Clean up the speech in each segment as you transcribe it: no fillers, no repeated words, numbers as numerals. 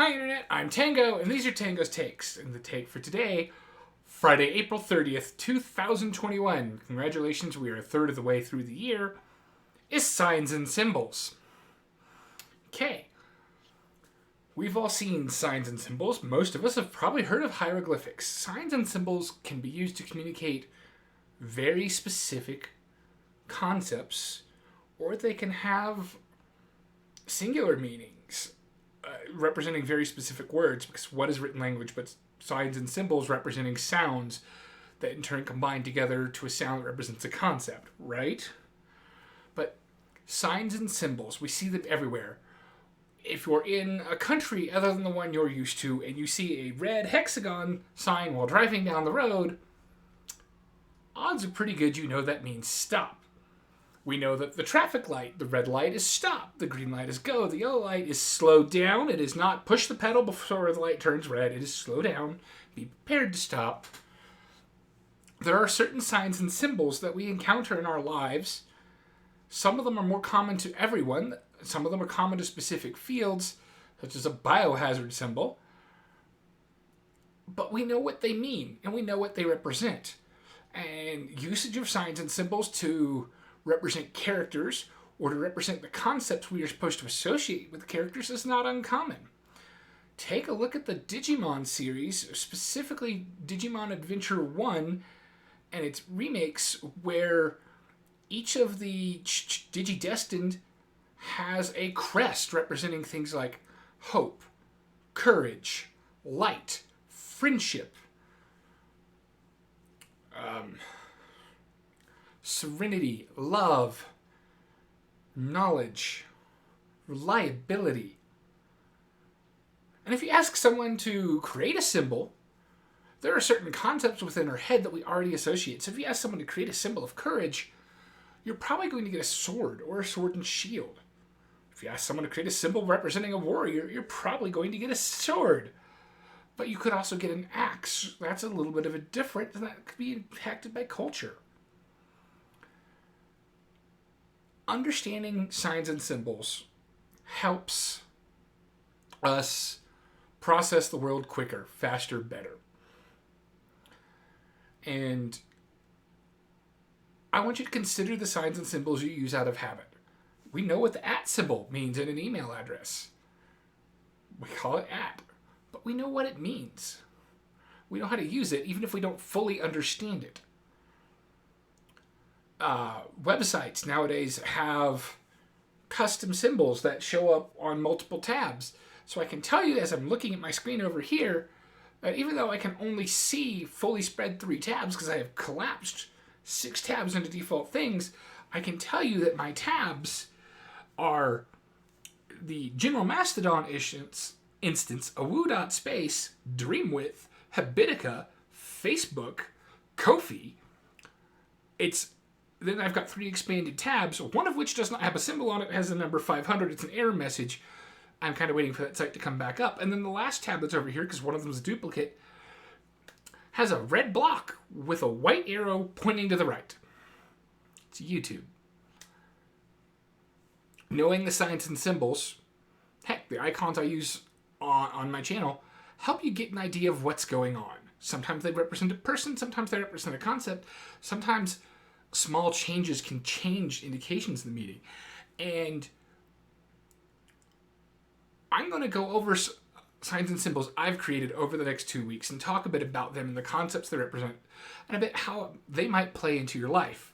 Hi Internet, I'm Tango, and these are Tango's Takes. And the take for today, Friday, April 30th, 2021, congratulations, we are a third of the way through the year, is signs and symbols. Okay, we've all seen signs and symbols. Most of us have probably heard of hieroglyphics. Signs and symbols can be used to communicate very specific concepts, or they can have singular meanings. Representing very specific words, because what is written language but signs and symbols representing sounds that in turn combine together to a sound that represents a concept, right? But signs and symbols, we see them everywhere. If you're in a country other than the one you're used to and you see a red hexagon sign while driving down the road, odds are pretty good you know that means stop. We know that the traffic light, the red light is stop, the green light is go, the yellow light is slow down. It is not push the pedal before the light turns red. It is slow down, be prepared to stop. There are certain signs and symbols that we encounter in our lives. Some of them are more common to everyone. Some of them are common to specific fields, such as a biohazard symbol. But we know what they mean, and we know what they represent. And usage of signs and symbols to represent characters or to represent the concepts we are supposed to associate with the characters is not uncommon. Take a look at the Digimon series, specifically Digimon Adventure 1 and its remakes, where each of the Digidestined has a crest representing things like hope, courage, light, friendship, serenity, love, knowledge, reliability. And if you ask someone to create a symbol, there are certain concepts within our head that we already associate. So if you ask someone to create a symbol of courage, you're probably going to get a sword or a sword and shield. If you ask someone to create a symbol representing a warrior, you're probably going to get a sword. But you could also get an axe. That's a little bit of a different, and that could be impacted by culture. Understanding signs and symbols helps us process the world quicker, faster, better. And I want you to consider the signs and symbols you use out of habit. We know what the @ symbol means in an email address. We call it @ but we know what it means. We know how to use it, even if we don't fully understand it. Websites nowadays have custom symbols that show up on multiple tabs. So I can tell you as I'm looking at my screen over here that even though I can only see fully spread 3 tabs because I have collapsed 6 tabs into default things, I can tell you that my tabs are the General Mastodon instance, awoo.space, Dreamwidth, Habitica, Facebook, Ko-fi. Then I've got 3 expanded tabs, one of which does not have a symbol on it. It has the number 500. It's an error message. I'm kind of waiting for that site to come back up. And then the last tab that's over here, because one of them is a duplicate, has a red block with a white arrow pointing to the right. It's YouTube. Knowing the signs and symbols, heck, the icons I use on my channel, help you get an idea of what's going on. Sometimes they represent a person, sometimes they represent a concept, sometimes small changes can change indications in the meeting. And I'm going to go over signs and symbols I've created over the next 2 weeks and talk a bit about them and the concepts they represent and a bit how they might play into your life.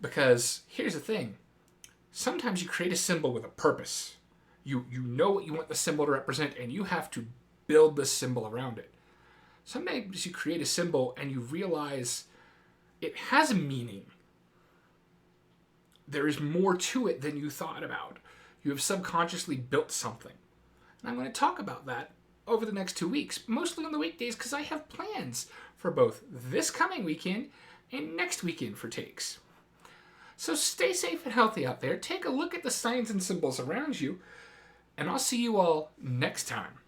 Because here's the thing. Sometimes you create a symbol with a purpose. You know what you want the symbol to represent, and you have to build the symbol around it. Sometimes you create a symbol and you realize it has a meaning. There is more to it than you thought about. You have subconsciously built something. And I'm going to talk about that over the next 2 weeks, mostly on the weekdays, because I have plans for both this coming weekend and next weekend for takes. So stay safe and healthy out there. Take a look at the signs and symbols around you, and I'll see you all next time.